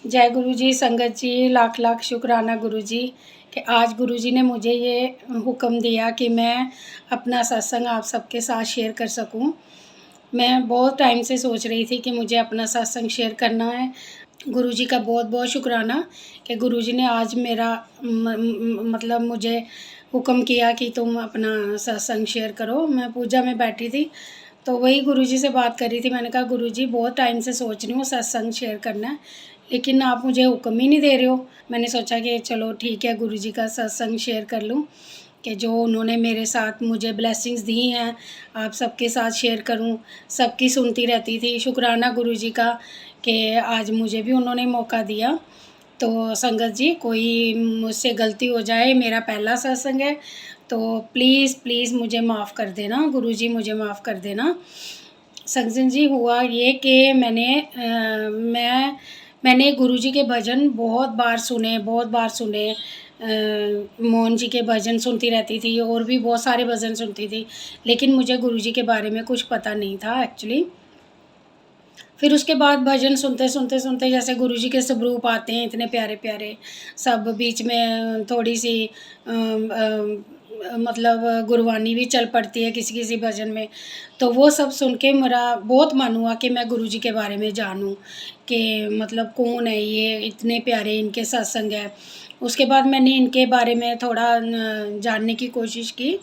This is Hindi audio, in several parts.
जय गुरु जी। संगत जी, लाख लाख शुक्राना गुरु जी कि आज गुरु जी ने मुझे ये हुक्म दिया कि मैं अपना सत्संग आप सबके साथ शेयर कर सकूं। मैं बहुत टाइम से सोच रही थी कि मुझे अपना सत्संग शेयर करना है। गुरु जी का बहुत बहुत शुक्राना कि गुरु जी ने आज मेरा मतलब मुझे हुक्म किया कि तुम अपना सत्संग शेयर करो। मैं पूजा में बैठी थी तो वही गुरुजी से बात कर रही थी। मैंने कहा गुरुजी बहुत टाइम से सोच रही हूँ सत्संग शेयर करना है, लेकिन आप मुझे हुक्म ही नहीं दे रहे हो। मैंने सोचा कि चलो ठीक है, गुरुजी का सत्संग शेयर कर लूँ कि जो उन्होंने मेरे साथ मुझे ब्लेसिंग्स दी हैं आप सबके साथ शेयर करूं। सबकी सुनती रहती थी। शुक्राना गुरुजी का कि आज मुझे भी उन्होंने मौका दिया। तो संगत जी, कोई मुझसे गलती हो जाए, मेरा पहला सत्संग है तो प्लीज़ प्लीज़ मुझे माफ़ कर देना गुरुजी, मुझे माफ़ कर देना। संगत जी, हुआ ये कि मैंने गुरुजी के भजन बहुत बार सुने, बहुत बार सुने। मोहन जी के भजन सुनती रहती थी और भी बहुत सारे भजन सुनती थी, लेकिन मुझे गुरुजी के बारे में कुछ पता नहीं था एक्चुअली। फिर उसके बाद भजन सुनते सुनते सुनते जैसे गुरुजी के स्वरूप आते हैं इतने प्यारे प्यारे, सब बीच में थोड़ी सी मतलब गुरबानी भी चल पड़ती है किसी किसी भजन में। तो वो सब सुन के मेरा बहुत मन हुआ कि मैं गुरुजी के बारे में जानूं कि मतलब कौन है ये, इतने प्यारे इनके सत्संग है। उसके बाद मैंने इनके बारे में थोड़ा जानने की कोशिश की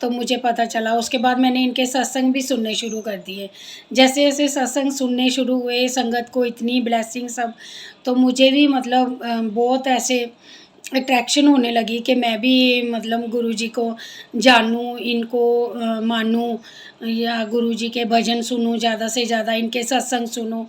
तो मुझे पता चला। उसके बाद मैंने इनके सत्संग भी सुनने शुरू कर दिए। जैसे जैसे सत्संग सुनने शुरू हुए, संगत को इतनी ब्लेसिंग सब, तो मुझे भी मतलब बहुत ऐसे अट्रैक्शन होने लगी कि मैं भी मतलब गुरुजी को जानूं, इनको मानूं या गुरुजी के भजन सुनूं, ज़्यादा से ज़्यादा इनके सत्संग सुनूं।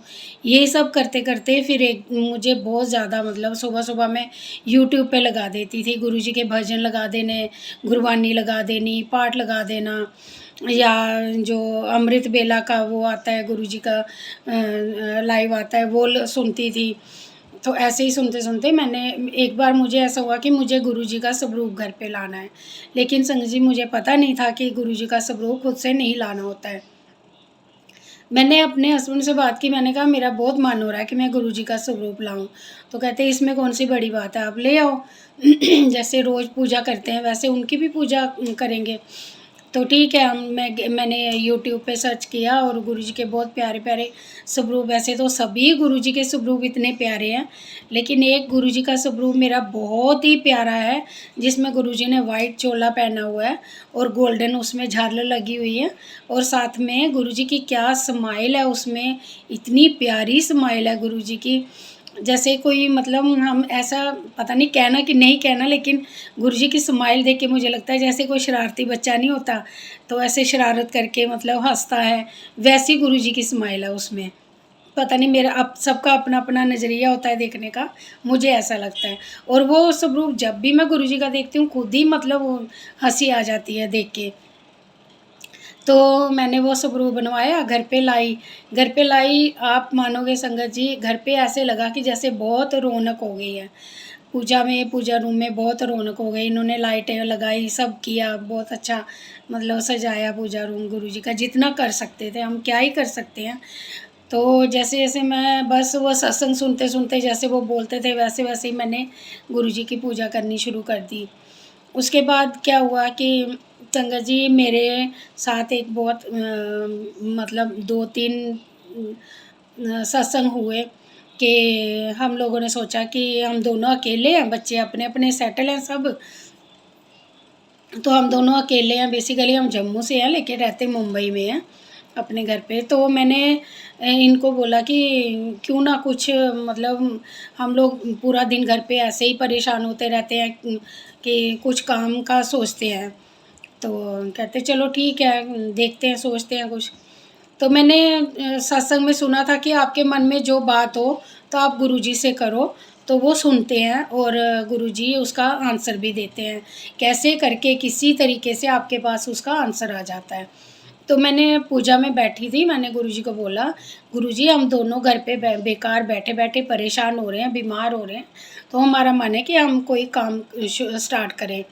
ये सब करते करते फिर एक मुझे बहुत ज़्यादा मतलब सुबह सुबह मैं यूट्यूब पे लगा देती थी, गुरुजी के भजन लगा देने, गुरबानी लगा देनी, पाठ लगा देना, या जो अमृत बेला का वो आता है गुरुजी का लाइव आता है वो सुनती थी। तो ऐसे ही सुनते सुनते मैंने एक बार मुझे ऐसा हुआ कि मुझे गुरुजी का स्वरूप घर पे लाना है, लेकिन संगत जी मुझे पता नहीं था कि गुरुजी का स्वरूप खुद से नहीं लाना होता है। मैंने अपने हस्बैंड से बात की, मैंने कहा मेरा बहुत मन हो रहा है कि मैं गुरुजी का स्वरूप लाऊं। तो कहते हैं इसमें कौन सी बड़ी बात है, आप ले आओ। जैसे रोज़ पूजा करते हैं वैसे उनकी भी पूजा करेंगे। तो ठीक है, मैंने यूट्यूब पे सर्च किया और गुरुजी के बहुत प्यारे प्यारे स्वरूप, वैसे तो सभी गुरुजी के स्वरूप इतने प्यारे हैं, लेकिन एक गुरुजी का स्वरूप मेरा बहुत ही प्यारा है जिसमें गुरुजी ने वाइट चोला पहना हुआ है और गोल्डन उसमें झालर लगी हुई है, और साथ में गुरुजी की क्या स्माइल है, उसमें इतनी प्यारी स्माइल है गुरुजी की। जैसे कोई मतलब हम ऐसा पता नहीं कहना कि नहीं कहना, लेकिन गुरुजी की स्माइल देख के मुझे लगता है जैसे कोई शरारती बच्चा नहीं होता तो ऐसे शरारत करके मतलब हंसता है, वैसी गुरुजी की स्माइल है उसमें। पता नहीं, मेरा अब सबका अपना अपना नज़रिया होता है देखने का, मुझे ऐसा लगता है। और वो स्वरूप जब भी मैं गुरुजी का देखती हूँ खुद ही मतलब हंसी आ जाती है देख के। तो मैंने वो स्वरूप बनवाया, घर पे लाई, आप मानोगे संगत जी, घर पे ऐसे लगा कि जैसे बहुत रौनक हो गई है। पूजा रूम में बहुत रौनक हो गई, इन्होंने लाइटें लगाई, सब किया, बहुत अच्छा मतलब सजाया पूजा रूम गुरुजी का, जितना कर सकते थे हम, क्या ही कर सकते हैं। तो जैसे जैसे मैं बस वो सत्संग सुनते सुनते जैसे वो बोलते थे वैसे वैसे ही मैंने गुरुजी की पूजा करनी शुरू कर दी। उसके बाद क्या हुआ कि संगत जी मेरे साथ एक बहुत मतलब 2-3 सत्संग हुए कि हम लोगों ने सोचा कि हम दोनों अकेले हैं, बच्चे अपने अपने सेटल हैं सब, तो हम दोनों अकेले हैं। बेसिकली हम जम्मू से हैं लेकिन रहते मुंबई में हैं अपने घर पे। तो मैंने इनको बोला कि क्यों ना कुछ मतलब हम लोग पूरा दिन घर पे ऐसे ही परेशान होते रहते हैं कि कुछ काम का सोचते हैं। तो कहते चलो ठीक है, देखते हैं, सोचते हैं कुछ। तो मैंने सत्संग में सुना था कि आपके मन में जो बात हो तो आप गुरुजी से करो, तो वो सुनते हैं और गुरुजी उसका आंसर भी देते हैं। कैसे करके किसी तरीके से आपके पास उसका आंसर आ जाता है। तो मैंने पूजा में बैठी थी, मैंने गुरुजी को बोला, गुरुजी हम दोनों घर पे बेकार बैठे बैठे परेशान हो रहे हैं, बीमार हो रहे हैं, तो हमारा मन है कि हम कोई काम स्टार्ट करें।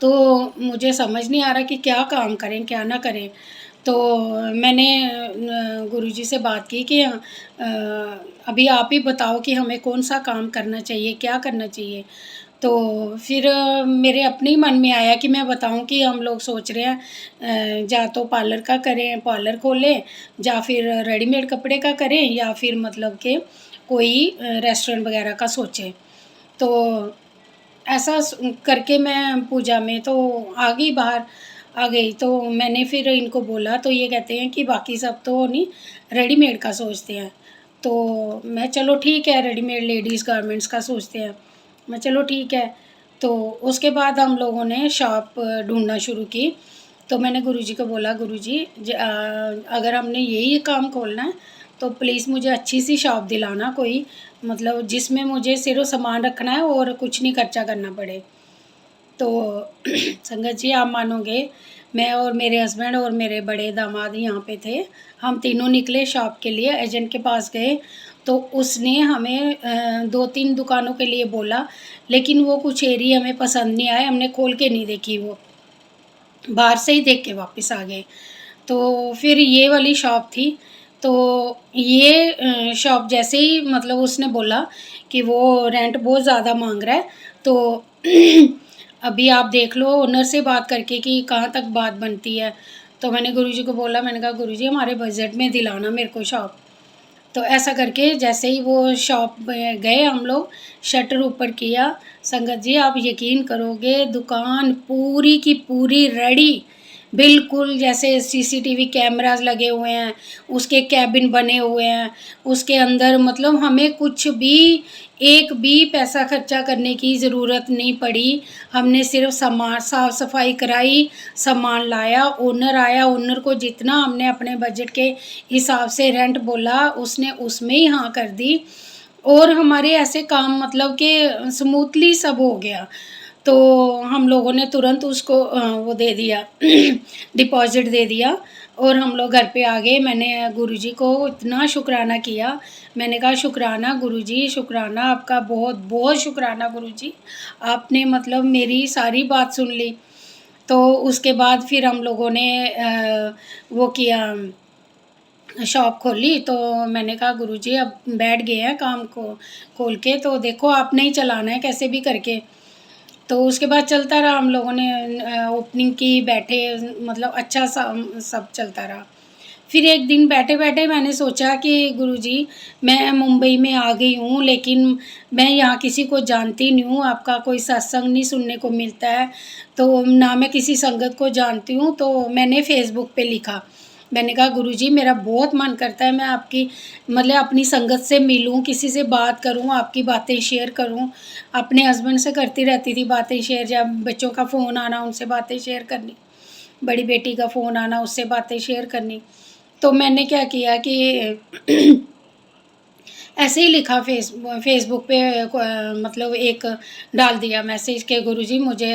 तो मुझे समझ नहीं आ रहा कि क्या काम करें क्या ना करें। तो मैंने गुरुजी से बात की कि अभी आप ही बताओ कि हमें कौन-सा काम करना चाहिए, क्या करना चाहिए? तो फिर मेरे अपने ही मन में आया कि मैं बताऊँ कि हम लोग सोच रहे हैं या तो पार्लर का करें, पार्लर खोलें, या फिर रेडीमेड कपड़े का करें, या फिर मतलब कि कोई रेस्टोरेंट वगैरह का सोचें। तो ऐसा करके मैं पूजा में तो आ गई बाहर, आ गई तो मैंने फिर इनको बोला, तो ये कहते हैं कि बाकी सब तो नहीं, रेडीमेड का सोचते हैं। तो मैं चलो ठीक है, रेडीमेड लेडीज़ गारमेंट्स का सोचते हैं। मैं चलो ठीक है। तो उसके बाद हम लोगों ने शॉप ढूँढना शुरू की। तो मैंने गुरुजी को बोला, गुरुजी अगर हमने यही काम खोलना है तो प्लीज़ मुझे अच्छी सी शॉप दिलाना कोई, मतलब जिसमें मुझे सिर्फ़ सामान रखना है और कुछ नहीं खर्चा करना पड़े। तो संगत जी आप मानोगे, मैं और मेरे हस्बैंड और मेरे बड़े दामाद यहाँ पे थे। हम तीनों निकले शॉप के लिए, एजेंट के पास गए, तो उसने हमें 2-3 दुकानों के लिए बोला, लेकिन वो कुछ एरिया हमें पसंद नहीं आए, हमने खोल के नहीं देखी वो। बाहर से ही देख के वापस आ गए। तो फिर ये वाली शॉप थी, तो ये शॉप जैसे ही मतलब उसने बोला कि वो रेंट बहुत ज़्यादा माँग रहा है, तो अभी आप देख लो ओनर से बात करके कि कहाँ तक बात बनती है। तो मैंने गुरुजी को बोला, मैंने कहा गुरुजी हमारे बजट में दिलाना मेरे को शॉप। तो ऐसा करके जैसे ही वो शॉप में गए हम लोग, शटर ऊपर किया, संगत जी आप यकीन करोगे दुकान पूरी की पूरी रेडी, बिल्कुल जैसे सीसीटीवी कैमरास लगे हुए हैं, उसके केबिन बने हुए हैं, उसके अंदर मतलब हमें कुछ भी एक भी पैसा खर्चा करने की ज़रूरत नहीं पड़ी। हमने सिर्फ़ सामान साफ़-सफ़ाई कराई, सामान लाया, ओनर आया, ओनर को जितना हमने अपने बजट के हिसाब से रेंट बोला, उसने उसमें ही हाँ कर दी और हमारे ऐसे काम मतलब कि स्मूथली सब हो गया। तो हम लोगों ने तुरंत उसको वो दे दिया डिपॉज़िट दे दिया और हम लोग घर पे आ गए। मैंने गुरुजी को इतना शुकराना किया। मैंने कहा शुकराना गुरुजी, शुकराना आपका बहुत-बहुत शुकराना गुरुजी। आपने मतलब मेरी सारी बात सुन ली। तो उसके बाद फिर हम लोगों ने वो किया, शॉप खोली। तो मैंने कहा गुरुजी अब बैठ गए हैं काम को खोल के, तो देखो आपने ही चलाना है कैसे भी करके। तो उसके बाद चलता रहा, हम लोगों ने ओपनिंग की, बैठे मतलब अच्छा सा सब चलता रहा। फिर एक दिन बैठे-बैठे मैंने सोचा कि गुरुजी मैं मुंबई में आ गई हूँ, लेकिन मैं यहाँ किसी को जानती नहीं हूँ, आपका कोई सत्संग नहीं सुनने को मिलता है, तो ना मैं किसी संगत को जानती हूँ। तो मैंने फ़ेसबुक पे लिखा, मैंने कहा गुरुजी मेरा बहुत मन करता है मैं आपकी मतलब अपनी संगत से मिलूँ, किसी से बात करूँ, आपकी बातें शेयर करूँ। अपने हस्बैंड से करती रहती थी बातें शेयर, जब बच्चों का फ़ोन आना उनसे बातें शेयर करनी, बड़ी बेटी का फ़ोन आना उससे बातें शेयर करनी। तो मैंने क्या किया कि ऐसे ही लिखा फ़ेसबुक पे मतलब एक डाल दिया मैसेज कि गुरुजी मुझे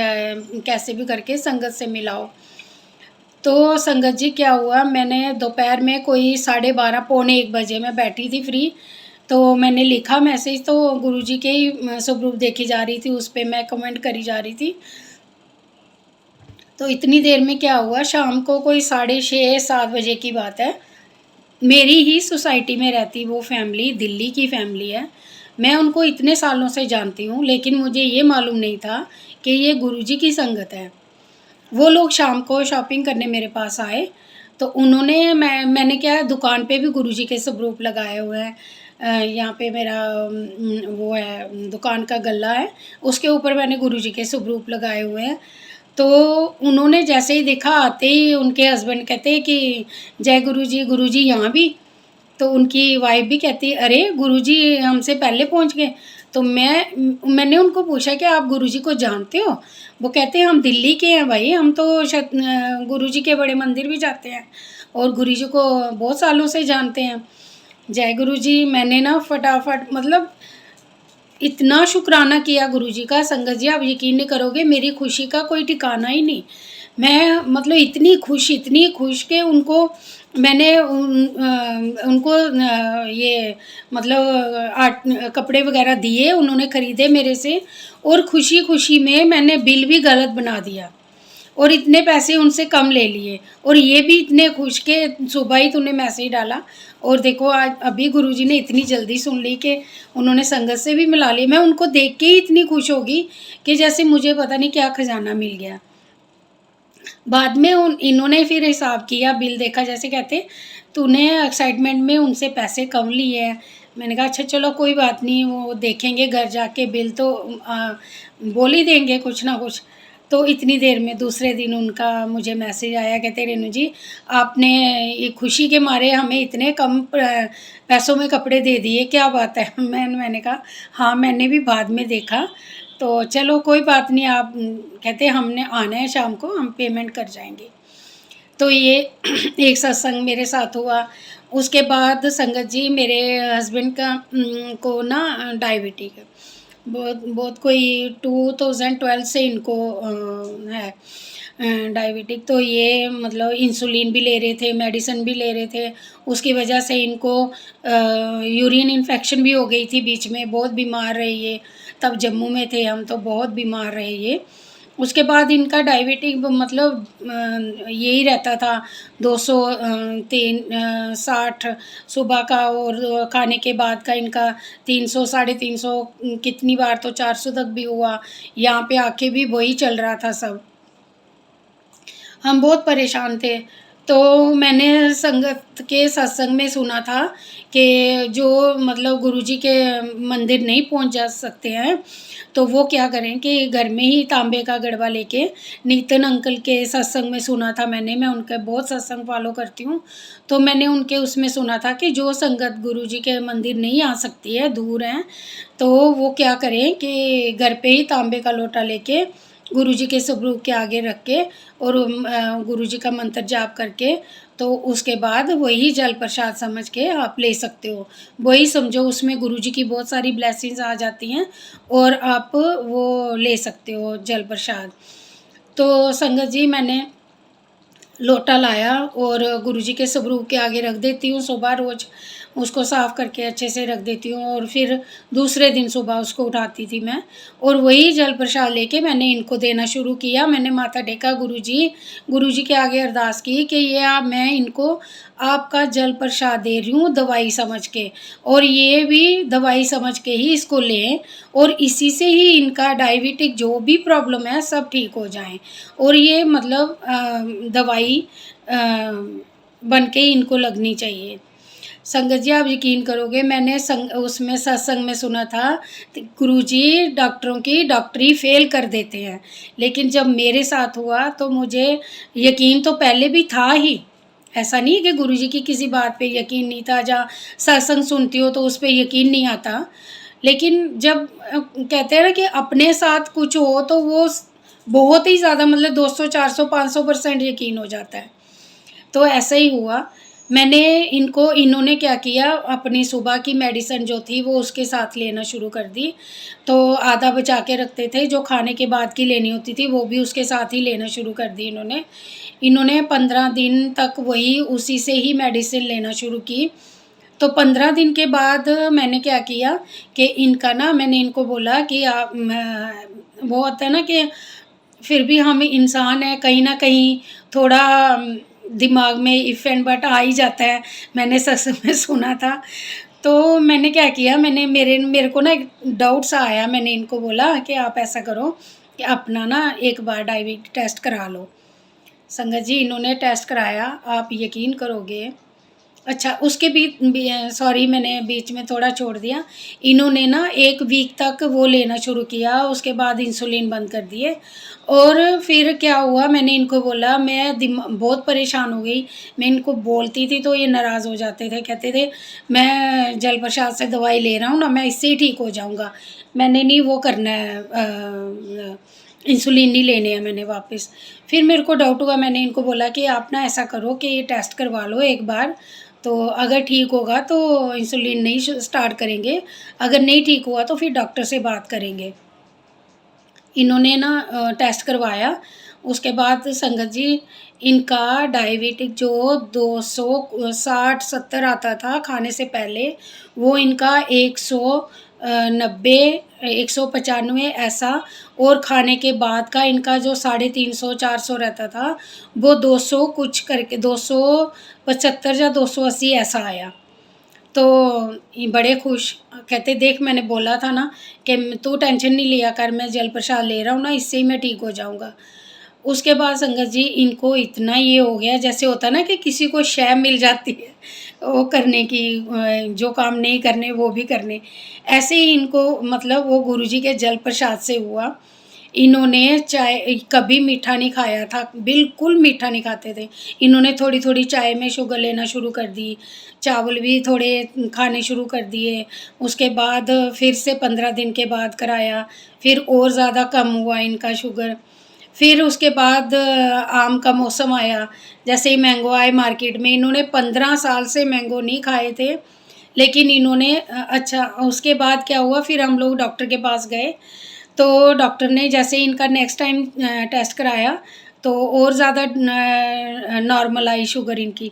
कैसे भी करके संगत से मिलाओ। तो संगत जी क्या हुआ, मैंने दोपहर में कोई 12:30 पौने 1 बजे मैं बैठी थी फ्री, तो मैंने लिखा मैसेज, तो गुरुजी के ही स्वरूप देखी जा रही थी, उस पे मैं कमेंट करी जा रही थी। तो इतनी देर में क्या हुआ, शाम को कोई 6:30-7 बजे की बात है, मेरी ही सोसाइटी में रहती वो फैमिली, दिल्ली की फैमिली है। मैं उनको इतने सालों से जानती हूँ, लेकिन मुझे ये मालूम नहीं था कि ये गुरुजी की संगत है। वो लोग शाम को शॉपिंग करने मेरे पास आए, तो उन्होंने मैंने क्या है दुकान पे भी गुरुजी के स्वरूप लगाए हुए हैं। यहाँ पे मेरा वो है दुकान का गल्ला है, उसके ऊपर मैंने गुरुजी के स्वरूप लगाए हुए हैं। तो उन्होंने जैसे ही देखा, आते ही उनके हस्बैंड कहते हैं कि जय गुरुजी, गुरुजी यहाँ भी? तो उनकी वाइफ़ भी कहती है, "अरे! गुरुजी हमसे पहले पहुँच गए।" तो मैंने उनको पूछा कि आप गुरुजी को जानते हो? वो कहते हैं, "हम दिल्ली के हैं भाई, हम तो गुरुजी के बड़े मंदिर भी जाते हैं और गुरुजी को बहुत सालों से जानते हैं।" जय गुरुजी, मैंने ना फटाफट मतलब इतना शुक्राना किया गुरुजी का, संगत जी आप यकीन नहीं करोगे मेरी खुशी का कोई ठिकाना ही नहीं। मैं मतलब इतनी खुश कि उनको मैंने उनको ये मतलब कपड़े वग़ैरह दिए, उन्होंने ख़रीदे मेरे से और खुशी-खुशी में मैंने बिल भी गलत बना दिया। और इतने पैसे उनसे कम ले लिए, और ये भी इतने खुश के सुबह ही तूने मैसेज डाला, और देखो आज अभी गुरुजी ने इतनी जल्दी सुन ली कि उन्होंने संगत से भी मिला ली। मैं उनको देख के ही इतनी खुश होगी कि जैसे मुझे पता नहीं क्या खजाना मिल गया। बाद में उन इन्होंने फिर हिसाब किया, बिल देखा, जैसे कहते तूने एक्साइटमेंट में उनसे पैसे कम लिए हैं। मैंने कहा अच्छा चलो कोई बात नहीं, वो देखेंगे घर जाके, बिल तो बोल ही देंगे कुछ ना कुछ। तो इतनी देर में दूसरे दिन उनका मुझे मैसेज आया, कहते रेनू जी आपने ये खुशी के मारे हमें इतने कम पैसों में कपड़े दे दिए, क्या बात है। मैंने कहा हाँ मैंने भी बाद में देखा, तो चलो कोई बात नहीं, आप कहते हमने आना है शाम को, हम पेमेंट कर जाएंगे। तो ये एक सत्संग मेरे साथ हुआ। उसके बाद संगत जी मेरे हस्बैंड का को ना डायबिटिक है, बहुत बहुत कोई 2012 से इनको है डायबिटिक। तो ये मतलब इंसुलिन भी ले रहे थे, मेडिसिन भी ले रहे थे, उसकी वजह से इनको यूरिन इन्फेक्शन भी हो गई थी बीच में, बहुत बीमार रहे ये। तब जम्मू में थे हम, तो बहुत बीमार रहे ये। उसके बाद इनका डायबिटिक मतलब यही रहता था 260 सुबह का, और खाने के बाद का इनका 300 350, कितनी बार तो 400 तक भी हुआ। यहाँ पे आके भी वही चल रहा था सब, हम बहुत परेशान थे। तो मैंने संगत के सत्संग में सुना था कि जो मतलब गुरुजी के मंदिर नहीं पहुंच जा सकते हैं, तो वो क्या करें कि घर में ही तांबे का गड़वा लेके, नीतन अंकल के सत्संग में सुना था मैंने, मैं उनके बहुत सत्संग फॉलो करती हूँ। तो मैंने उनके उसमें सुना था कि जो संगत गुरुजी के मंदिर नहीं आ सकती है, दूर हैं, तो वो क्या करें कि घर पे ही तांबे का लोटा लेके गुरुजी के स्वरूप के आगे रख के, और गुरुजी का मंत्र जाप करके, तो उसके बाद वही जल प्रसाद समझ के आप ले सकते हो। वही समझो उसमें गुरुजी की बहुत सारी ब्लेसिंग्स आ जाती हैं, और आप वो ले सकते हो जल प्रसाद। तो संगत जी मैंने लोटा लाया और गुरुजी के स्वरूप के आगे रख देती हूँ सुबह रोज़, उसको साफ़ करके अच्छे से रख देती हूँ, और फिर दूसरे दिन सुबह उसको उठाती थी मैं, और वही जल प्रसाद लेके मैंने इनको देना शुरू किया। मैंने माथा टेका गुरुजी के आगे अरदास की कि ये मैं इनको आपका जल प्रसाद दे रही हूँ दवाई समझ के, और ये भी दवाई समझ के ही इसको लें, और इसी से ही इनका डायबिटिक जो भी प्रॉब्लम है सब ठीक हो जाएं, और ये मतलब दवाई बन के इनको लगनी चाहिए। संगत जी आप यकीन करोगे, मैंने उसमें सत्संग में सुना था गुरुजी डॉक्टरों की डॉक्टरी फेल कर देते हैं, लेकिन जब मेरे साथ हुआ तो मुझे यकीन तो पहले भी था ही, ऐसा नहीं है कि गुरुजी की किसी बात पे यकीन नहीं था, जहाँ सत्संग सुनती हो तो उस पर यकीन नहीं आता। लेकिन जब कहते हैं ना कि अपने साथ कुछ हो तो वो बहुत ही ज़्यादा मतलब 200 400 500% यकीन हो जाता है। तो ऐसा ही हुआ। मैंने इन्होंने क्या किया, अपनी सुबह की मेडिसिन जो थी वो उसके साथ लेना शुरू कर दी। तो आधा बचा के रखते थे, जो खाने के बाद की लेनी होती थी वो भी उसके साथ ही लेना शुरू कर दी इन्होंने 15 दिन तक वही उसी से ही मेडिसिन लेना शुरू की। तो 15 दिन के बाद मैंने क्या किया कि इनका ना मैंने इनको बोला कि आप वो होता है ना कि फिर भी हम इंसान हैं, कहीं न कहीं थोड़ा दिमाग में इफ़ एंड बट आ ही जाता है। मैंने सत्संग में सुना था, तो मैंने क्या किया, मेरे को ना एक डाउट सा आया। मैंने इनको बोला कि आप ऐसा करो कि अपना ना एक बार डायबिटीज़ टेस्ट करा लो। संगत जी इन्होंने टेस्ट कराया, आप यकीन करोगे, अच्छा उसके सॉरी मैंने बीच में थोड़ा छोड़ दिया। इन्होंने ना 1 वीक तक वो लेना शुरू किया, उसके बाद इंसुलिन बंद कर दिए। और फिर क्या हुआ, मैंने इनको बोला, मैं बहुत परेशान हो गई। मैं इनको बोलती थी तो ये नाराज़ हो जाते थे, कहते थे मैं जल प्रसाद से दवाई ले रहा हूँ ना, मैं इससे ही ठीक हो जाऊँगा, मैंने नहीं वो करना है, इंसुलिन नहीं लेने हैं मैंने वापस। फिर मेरे को डाउट हुआ, मैंने इनको बोला कि आप ना ऐसा करो कि ये टेस्ट करवा लो एक बार, तो अगर ठीक होगा तो इंसुलिन नहीं स्टार्ट करेंगे, अगर नहीं ठीक हुआ तो फिर डॉक्टर से बात करेंगे। इन्होंने ना टेस्ट करवाया, उसके बाद संगत जी इनका डायबिटिक जो 260-70 आता था खाने से पहले, वो इनका 100 90, 195 ऐसा, और खाने के बाद का इनका जो 350 400 रहता था, वो 200 कुछ करके 275 या 280 ऐसा आया। तो ये बड़े खुश, कहते देख मैंने बोला था ना कि तू टेंशन नहीं लिया कर, मैं जल प्रसाद ले रहा हूँ ना, इससे ही मैं ठीक हो जाऊँगा। उसके बाद संगत जी इनको इतना ये हो गया, जैसे होता है ना कि किसी को शय मिल जाती है वो करने की, जो काम नहीं करने वो भी करने, ऐसे ही इनको मतलब वो गुरुजी के जल प्रसाद से हुआ। इन्होंने चाय कभी मीठा नहीं खाया था, बिल्कुल मीठा नहीं खाते थे। इन्होंने थोड़ी-थोड़ी चाय में शुगर लेना शुरू कर दी, चावल भी थोड़े खाने शुरू कर दिए। उसके बाद फिर से 15 दिन के बाद कराया, फिर और ज़्यादा कम हुआ इनका शुगर। फिर उसके बाद आम का मौसम आया, जैसे ही मैंगो आए मार्केट में, इन्होंने 15 साल से मैंगो नहीं खाए थे, लेकिन इन्होंने अच्छा उसके बाद क्या हुआ, फिर हम लोग डॉक्टर के पास गए, तो डॉक्टर ने जैसे इनका नेक्स्ट टाइम टेस्ट कराया, तो और ज़्यादा नॉर्मल आई शुगर इनकी।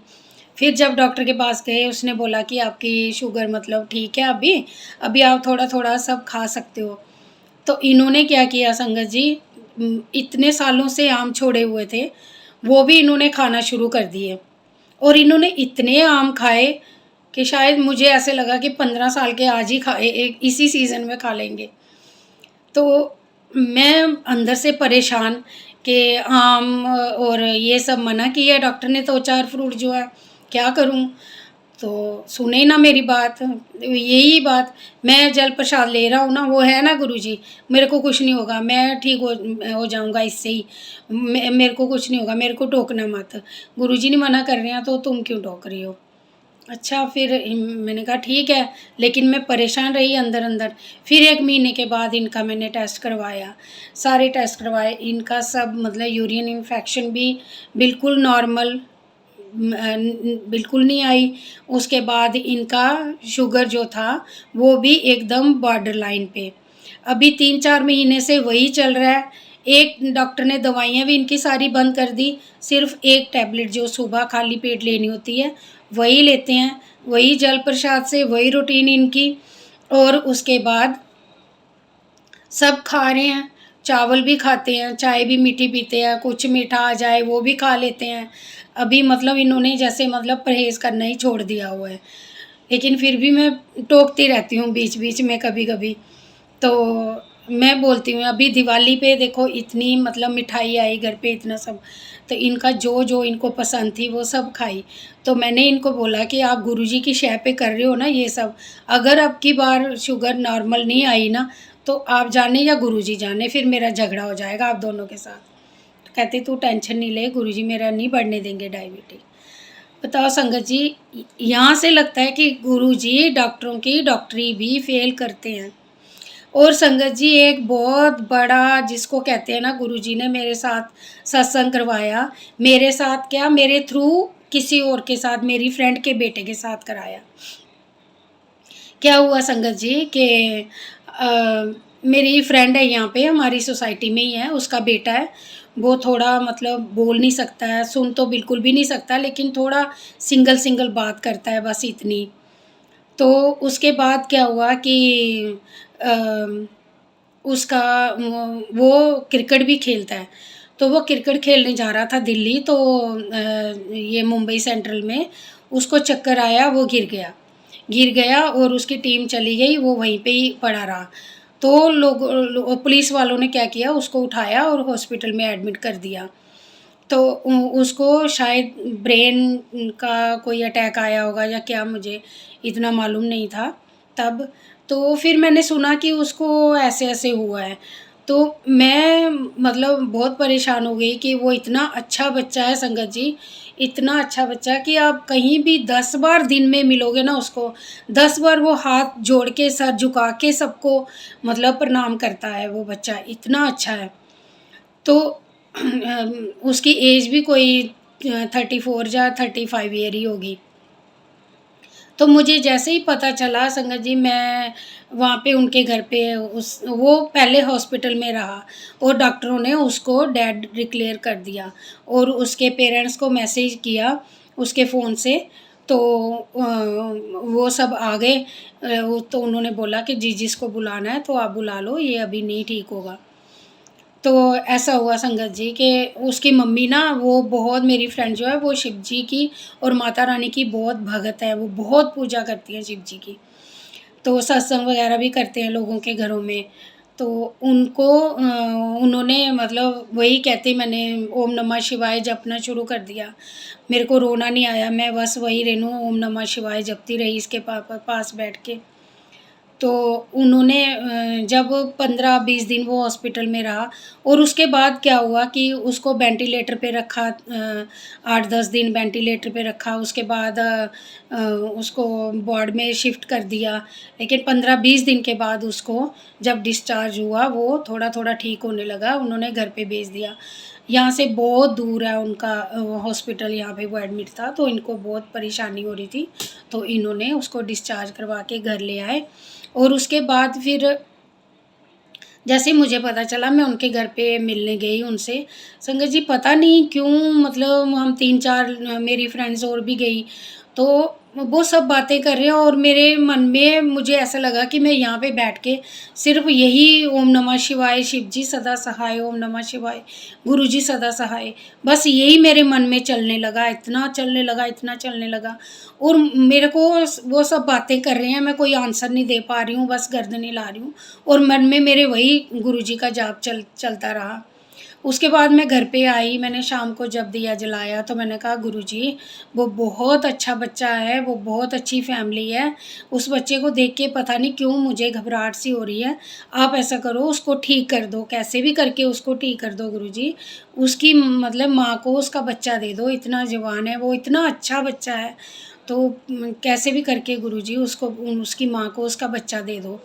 फिर जब डॉक्टर के पास गए, उसने बोला कि आपकी शुगर मतलब ठीक है अभी, अभी आप थोड़ा-थोड़ा सब खा सकते हो। तो इन्होंने क्या किया संगत जी, इतने सालों से आम छोड़े हुए थे, वो भी इन्होंने खाना शुरू कर दिए, और इन्होंने इतने आम खाए कि शायद मुझे ऐसे लगा कि 15 साल के आज ही खाए, एक इसी सीज़न में खा लेंगे। तो मैं अंदर से परेशान कि आम और ये सब मना किया डॉक्टर ने, 2-4 फ्रूट जो है, क्या करूँ? तो सुने ना मेरी बात, यही बात, मैं जल प्रसाद ले रहा हूँ ना, वो है ना गुरुजी, मेरे को कुछ नहीं होगा, मैं ठीक हो जाऊँगा इससे ही, मेरे को कुछ नहीं होगा, मेरे को टोकना मत, गुरुजी नहीं मना कर रहे हैं तो तुम क्यों टोक रही हो? अच्छा, फिर मैंने कहा ठीक है, लेकिन मैं परेशान रही अंदर-अंदर। फिर 1 महीने के बाद इनका मैंने टेस्ट करवाया, सारे टेस्ट करवाए, इनका सब मतलब यूरिन इन्फेक्शन भी बिल्कुल नॉर्मल, बिल्कुल नहीं आई। उसके बाद इनका शुगर जो था, वो भी एकदम बॉर्डर लाइन पे। अभी 3-4 महीने से वही चल रहा है। एक डॉक्टर ने दवाइयाँ भी इनकी सारी बंद कर दी, सिर्फ़ एक टैबलेट जो सुबह खाली पेट लेनी होती है, वही लेते हैं, वही जल प्रसाद से वही रूटीन इनकी, और उसके बाद सब खा रहे हैं, चावल भी खाते हैं, चाय भी मीठी पीते हैं, कुछ मीठा आ जाए वो भी खा लेते हैं। अभी मतलब इन्होंने जैसे मतलब परहेज़ करना ही छोड़ दिया हुआ है। लेकिन फिर भी मैं टोकती रहती हूँ बीच-बीच में कभी-कभी। तो मैं बोलती हूँ अभी दिवाली पे देखो इतनी मतलब मिठाई आई घर पे, इतना सब, तो इनका जो-जो इनको पसंद थी वो सब खाई। तो मैंने इनको बोला कि आप गुरुजी की शय पे कर रहे हो ना ये सब, अगर अब की बार शुगर नॉर्मल नहीं आई ना, तो आप जाने या गुरुजी जाने, फिर मेरा झगड़ा हो जाएगा आप दोनों के साथ। तो कहती तू टेंशन नहीं ले, गुरुजी मेरा नहीं बढ़ने देंगे डायबिटीज़। बताओ संगत जी, यहाँ से लगता है कि गुरुजी डॉक्टरों की डॉक्टरी भी फ़ेल करते हैं। और संगत जी एक बहुत बड़ा जिसको कहते हैं ना, गुरुजी ने मेरे साथ सत्संग करवाया, मेरे साथ क्या, मेरे थ्रू किसी और के साथ, मेरी फ्रेंड के बेटे के साथ कराया। क्या हुआ संगत जी कि मेरी फ्रेंड है यहाँ पे, हमारी सोसाइटी में ही है, उसका बेटा है, वो थोड़ा मतलब बोल नहीं सकता है, सुन तो बिल्कुल भी नहीं सकता, लेकिन थोड़ा सिंगल-सिंगल बात करता है, बस इतनी। तो उसके बाद क्या हुआ कि अ, उसका वो क्रिकेट भी खेलता है, तो वो क्रिकेट खेलने जा रहा था दिल्ली, तो ये मुंबई सेंट्रल में उसको चक्कर आया, वो गिर गया और उसकी टीम चली गई, वो वहीं पे ही पड़ा रहा। तो पुलिस वालों ने क्या किया, उसको उठाया और हॉस्पिटल में एडमिट कर दिया। तो उसको शायद ब्रेन का कोई अटैक आया होगा या क्या, मुझे इतना मालूम नहीं था तब। तो फिर मैंने सुना कि उसको ऐसे-ऐसे हुआ है। तो मैं मतलब बहुत परेशान हो गई कि वो इतना अच्छा बच्चा है संगत जी, इतना अच्छा बच्चा कि आप कहीं भी 10 बार दिन में मिलोगे ना उसको, 10 बार वो हाथ जोड़ के, सर झुका के सबको मतलब प्रणाम करता है वो बच्चा, इतना अच्छा है। तो उसकी एज भी कोई 34 या 35 ईयर ही होगी। तो मुझे जैसे ही पता चला संगत जी, मैं वहाँ पे उनके घर पे, उस वो पहले हॉस्पिटल में रहा और डॉक्टरों ने उसको डेड डिक्लेयर कर दिया, और उसके पेरेंट्स को मैसेज किया उसके फ़ोन से, तो वो सब आ गए। तो उन्होंने बोला कि जिसको बुलाना है तो आप बुला लो, ये अभी नहीं ठीक होगा। तो ऐसा हुआ संगत जी कि उसकी मम्मी ना, वो बहुत, मेरी फ्रेंड जो है वो शिव जी की और माता रानी की बहुत भगत है, वो बहुत पूजा करती है शिव जी की। तो सत्संग वगैरह भी करते हैं लोगों के घरों में। तो उनको उन्होंने मतलब वही कहते, मैंने ओम नमः शिवाय जपना शुरू कर दिया। मेरे को रोना नहीं आया, मैं बस वही रेनू ओम नमः शिवाय जपती रही इसके पास बैठ के। तो उन्होंने जब 15-20 दिन वो हॉस्पिटल में रहा, और उसके बाद क्या हुआ कि उसको वेंटिलेटर पे रखा, 8-10 दिन वेंटिलेटर पे रखा, उसके बाद उसको वार्ड में शिफ्ट कर दिया। लेकिन 15-20 दिन के बाद उसको जब डिस्चार्ज हुआ, वो थोड़ा-थोड़ा ठीक होने लगा, उन्होंने घर पे भेज दिया। यहाँ से बहुत दूर है उनका हॉस्पिटल, यहाँ पे वो एडमिट था, तो इनको बहुत परेशानी हो रही थी, तो इन्होंने उसको डिस्चार्ज करवा के घर ले आए। और उसके बाद फिर जैसे ही मुझे पता चला, मैं उनके घर पे मिलने गई उनसे। संगत जी पता नहीं क्यों, मतलब हम 3-4 मेरी फ्रेंड्स और भी गई, तो वो सब बातें कर रहे हैं, और मेरे मन में मुझे ऐसा लगा कि मैं यहाँ पे बैठ के सिर्फ़ यही ओम नमः शिवाय, शिव जी सदा सहाय, ओम नमः शिवाय, गुरु जी सदा सहाय, बस यही मेरे मन में चलने लगा, इतना चलने लगा, इतना चलने लगा। और मेरे को वो सब बातें कर रहे हैं, मैं कोई आंसर नहीं दे पा रही हूँ, बस गर्दन हिला रही हूँ, और मन में मेरे वही गुरु जी का जाप चलता रहा। उसके बाद मैं घर पे आई, मैंने शाम को जब दिया जलाया, तो मैंने कहा गुरुजी, वो बहुत अच्छा बच्चा है, वो बहुत अच्छी फैमिली है, उस बच्चे को देख के पता नहीं क्यों मुझे घबराहट सी हो रही है, आप ऐसा करो उसको ठीक कर दो, कैसे भी करके उसको ठीक कर दो गुरुजी, उसकी मतलब माँ को उसका बच्चा दे दो, इतना जवान है वो, इतना अच्छा बच्चा है, तो कैसे भी करके गुरुजी उसको, उसकी माँ को उसका बच्चा दे दो।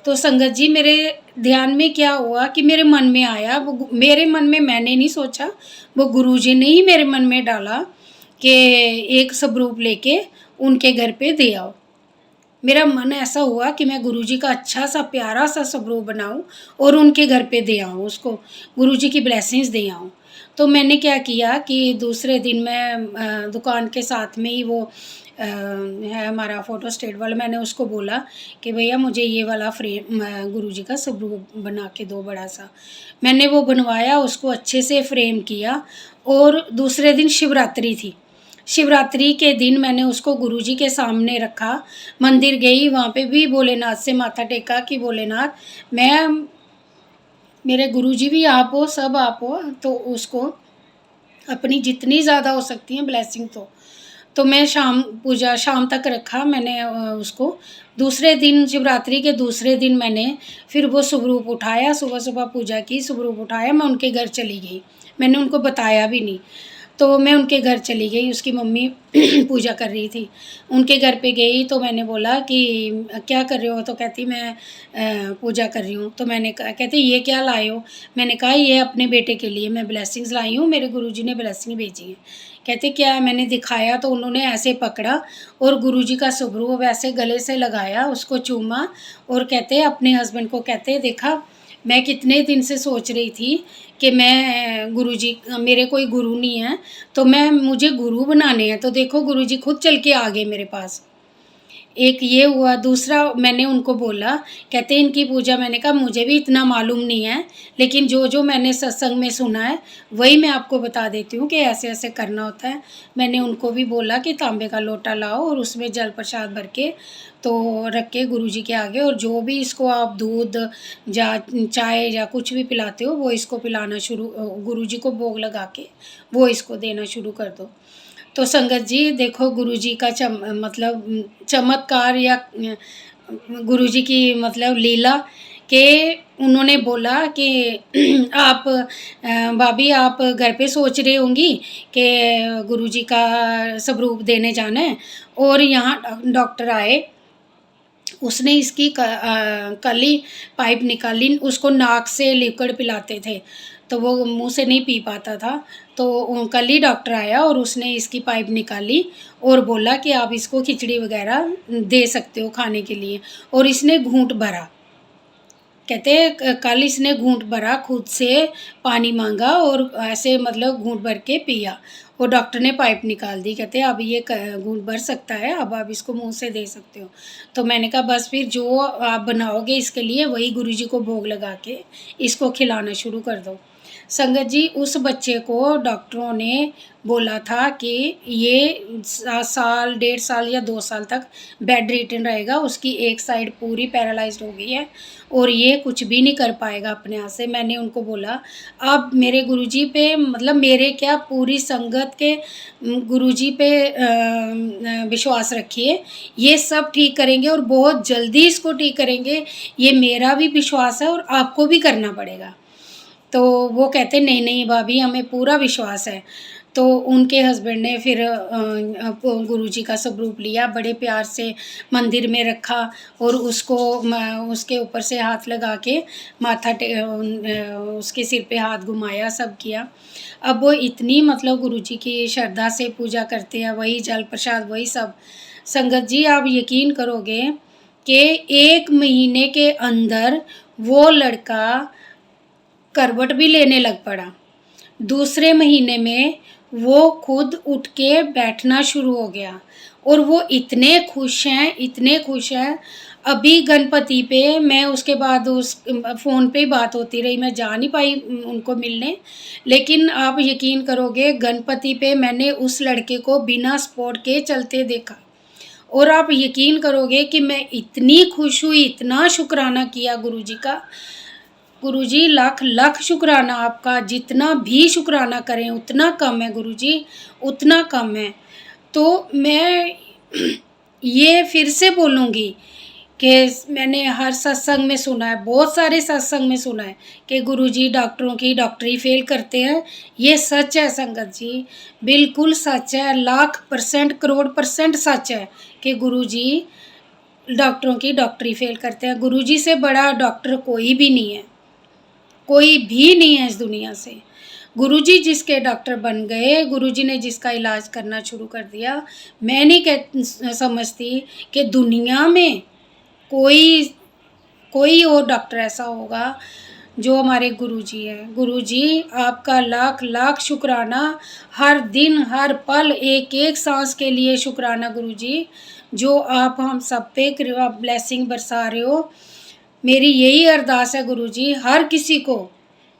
तो संगत जी मेरे ध्यान में क्या हुआ कि मेरे मन में आया, वो मेरे मन में मैंने नहीं सोचा, वो गुरुजी ने ही मेरे मन में डाला कि एक स्वरूप लेके उनके घर पे दे आओ। मेरा मन ऐसा हुआ कि मैं गुरुजी का अच्छा सा प्यारा सा स्वरूप बनाऊं और उनके घर पे दे आऊं, उसको गुरुजी की ब्लेसिंग्स दे आऊं। तो मैंने क्या किया कि दूसरे दिन मैं दुकान के साथ में ही वो है हमारा फ़ोटो स्टेट वाला, मैंने उसको बोला कि भैया मुझे ये वाला फ्रेम गुरुजी का स्वरूप बना के दो बड़ा सा। मैंने वो बनवाया, उसको अच्छे से फ्रेम किया, और दूसरे दिन शिवरात्रि थी। शिवरात्रि के दिन मैंने उसको गुरुजी के सामने रखा, मंदिर गई, वहाँ पे भी भोलेनाथ से माथा टेका कि भोलेनाथ, मैं, मेरे गुरुजी भी आप हो, सब आप हो, तो उसको अपनी जितनी ज़्यादा हो सकती है ब्लेसिंग तो मैं पूजा शाम तक रखा मैंने उसको। दूसरे दिन शिवरात्रि के दूसरे दिन मैंने फिर वो स्वरूप उठाया, सुबह-सुबह पूजा की, स्वरूप उठाया, मैं उनके घर चली गई। मैंने उनको बताया भी नहीं। तो मैं उनके घर चली गई, उसकी मम्मी पूजा कर रही थी। उनके घर पे गई तो मैंने बोला कि क्या कर रहे हो? तो कहती मैं पूजा कर रही हूँ। तो मैंने कहा, कहते ये क्या लाए हो? मैंने कहा ये अपने बेटे के लिए मैं ब्लेसिंग्स लाई हूँ, मेरे गुरुजी ने ब्लेसिंग भेजी है। कहते क्या है? मैंने दिखाया तो उन्होंने ऐसे पकड़ा और गुरुजी का स्वरूप ऐसे गले से लगाया, उसको चूमा, और कहते अपने हस्बैंड को कहते देखा, मैं कितने दिन से सोच रही थी कि मैं गुरुजी, मेरे कोई गुरु नहीं है, तो मुझे गुरु बनाने हैं, तो देखो गुरुजी खुद चल के आ गए मेरे पास। एक ये हुआ, दूसरा मैंने उनको बोला, कहते इनकी पूजा, मैंने कहा मुझे भी इतना मालूम नहीं है, लेकिन जो मैंने सत्संग में सुना है वही मैं आपको बता देती हूँ कि ऐसे-ऐसे करना होता है। मैंने उनको भी बोला कि तांबे का लोटा लाओ और उसमें जल प्रसाद भर के तो रख के गुरुजी के आगे, और जो भी इसको आप दूध या चाय या कुछ भी पिलाते हो वो इसको पिलाना शुरू, गुरुजी को भोग लगा के वो इसको देना शुरू कर दो। तो संगत जी देखो गुरुजी का मतलब चमत्कार, या गुरुजी की मतलब लीला कि उन्होंने बोला कि आप भाभी आप घर पे सोच रही होंगी कि गुरुजी का स्वरूप देने जाना है, और यहाँ डॉक्टर आए, उसने इसकी कल ही पाइप निकाली, उसको नाक से लिक्विड पिलाते थे, तो वो मुँह से नहीं पी पाता था, तो कल ही डॉक्टर आया और उसने इसकी पाइप निकाली और बोला कि आप इसको खिचड़ी वग़ैरह दे सकते हो खाने के लिए, और इसने घूँट भरा। कहते कल इसने घूंट भरा खुद से पानी मांगा और ऐसे मतलब घूंट भर के पिया, और डॉक्टर ने पाइप निकाल दी। कहते अब ये घूंट भर सकता है, अब आप इसको मुंह से दे सकते हो। तो मैंने कहा बस फिर जो आप बनाओगे इसके लिए वही गुरुजी को भोग लगा के इसको खिलाना शुरू कर दो। संगत जी, उस बच्चे को डॉक्टरों ने बोला था कि ये साल 1.5 साल या 2 साल तक बेड रिटन रहेगा, उसकी एक साइड पूरी पैरालाइज्ड हो गई है और ये कुछ भी नहीं कर पाएगा अपने आप से। मैंने उनको बोला आप मेरे गुरुजी पे, मतलब मेरे क्या पूरी संगत के गुरुजी पे विश्वास रखिए, ये सब ठीक करेंगे और बहुत जल्दी इसको ठीक करेंगे, ये मेरा भी विश्वास है और आपको भी करना पड़ेगा। तो वो कहते नहीं नहीं भाभी, हमें पूरा विश्वास है। तो उनके हस्बैंड ने फिर गुरुजी का स्वरूप लिया, बड़े प्यार से मंदिर में रखा और उसको उसके ऊपर से हाथ लगा के माथा उसके सिर पे हाथ घुमाया, सब किया। अब वो इतनी मतलब गुरुजी की श्रद्धा से पूजा करते हैं, वही जल प्रसाद वही सब। संगत जी, आप यकीन करोगे कि 1 महीने के अंदर वो लड़का करवट भी लेने लग पड़ा। दूसरे महीने में वो खुद उठ के बैठना शुरू हो गया और वो इतने खुश हैं, इतने खुश हैं। अभी गणपति पे मैं उसके बाद उस फ़ोन पे ही बात होती रही, मैं जा नहीं पाई उनको मिलने। लेकिन आप यकीन करोगे, गणपति पे मैंने उस लड़के को बिना सपोर्ट के चलते देखा और आप यकीन करोगे कि मैं इतनी खुश हुई, इतना शुक्राना किया गुरुजी का। गुरुजी लाख लाख शुक्राना आपका, जितना भी शुक्राना करें उतना कम है गुरुजी, उतना कम है। तो मैं ये फिर से बोलूँगी कि मैंने हर सत्संग में सुना है, बहुत सारे सत्संग में सुना है कि गुरुजी डॉक्टरों की डॉक्टरी फेल करते हैं। ये सच है संगत जी, बिल्कुल सच है, 1,00,000% करोड़ % सच है कि गुरुजी डॉक्टरों की डॉक्टरी फेल करते हैं। गुरुजी से बड़ा डॉक्टर कोई भी नहीं है, कोई भी नहीं है इस दुनिया से। गुरुजी जिसके डॉक्टर बन गए, गुरुजी ने जिसका इलाज करना शुरू कर दिया, मैं नहीं समझती कि दुनिया में कोई कोई और डॉक्टर ऐसा होगा जो हमारे गुरुजी हैं। गुरुजी आपका लाख लाख शुक्राना, हर दिन हर पल एक एक सांस के लिए शुक्राना गुरुजी, जो आप हम सब पे कृपा ब्लेसिंग बरसा रहे हो। मेरी यही अरदास है गुरुजी, हर किसी को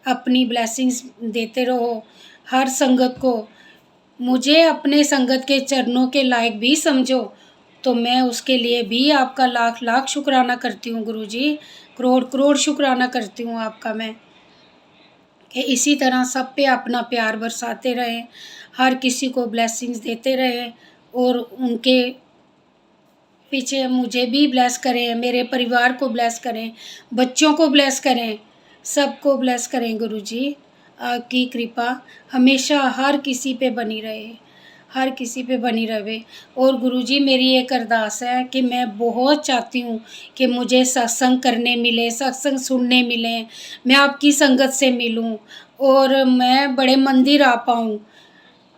अपनी ब्लेसिंग्स देते रहो, हर संगत को। मुझे अपने संगत के चरणों के लायक भी समझो तो मैं उसके लिए भी आपका लाख लाख शुक्राना करती हूँ गुरुजी, करोड़ करोड़ शुक्राना करती हूँ आपका मैं, कि इसी तरह सब पे अपना प्यार बरसाते रहें, हर किसी को ब्लेसिंग्स देते रहें और उनके पीछे मुझे भी ब्लेस करें, मेरे परिवार को ब्लेस करें, बच्चों को ब्लेस करें, सबको ब्लेस करें गुरुजी। आपकी कृपा हमेशा हर किसी पे बनी रहे, हर किसी पे बनी रहे। और गुरुजी मेरी एक अरदास है कि मैं बहुत चाहती हूँ कि मुझे सत्संग करने मिले, सत्संग सुनने मिलें, मैं आपकी संगत से मिलूँ और मैं बड़े मंदिर आ पाऊँ।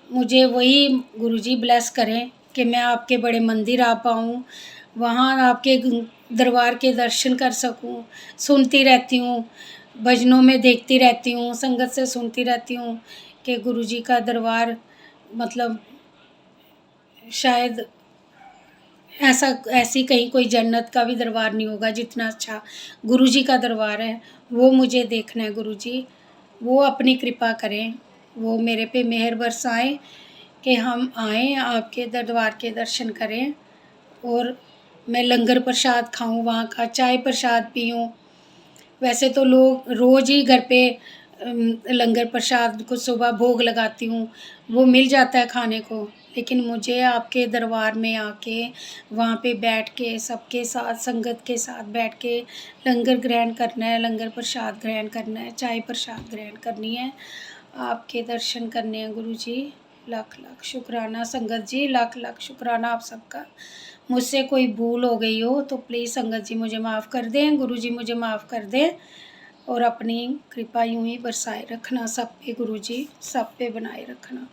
मुझे वही गुरुजी ब्लेस करें कि मैं आपके बड़े मंदिर आ पाऊँ, वहाँ आपके दरबार के दर्शन कर सकूँ। सुनती रहती हूँ, भजनों में देखती रहती हूँ, संगत से सुनती रहती हूँ कि गुरुजी का दरबार मतलब शायद ऐसी कहीं कोई जन्नत का भी दरबार नहीं होगा जितना अच्छा गुरुजी का दरबार है। वो मुझे देखना है गुरुजी, वो अपनी कृपा करें, वो मेरे पे मेहर बरसाएं कि हम आएँ आपके दरबार के दर्शन करें और मैं लंगर प्रसाद खाऊं, वहाँ का चाय प्रसाद पीऊं। वैसे तो लोग रोज़ ही घर पे लंगर प्रसाद को सुबह भोग लगाती हूँ, वो मिल जाता है खाने को, लेकिन मुझे आपके दरबार में आके वहाँ पे बैठ के सबके साथ संगत के साथ बैठ के लंगर ग्रहण करना है, लंगर प्रसाद ग्रहण करना है, चाय प्रसाद ग्रहण करनी है, आपके दर्शन करने हैं गुरुजी। लाख लाख शुक्राना संगत जी, लाख लाख शुक्राना आप सबका। मुझसे कोई भूल हो गई हो तो प्लीज़ संगत जी मुझे माफ़ कर दें, गुरुजी मुझे माफ़ कर दें और अपनी कृपा यूँ ही बरसाए रखना सब पे गुरुजी, सब पे बनाए रखना।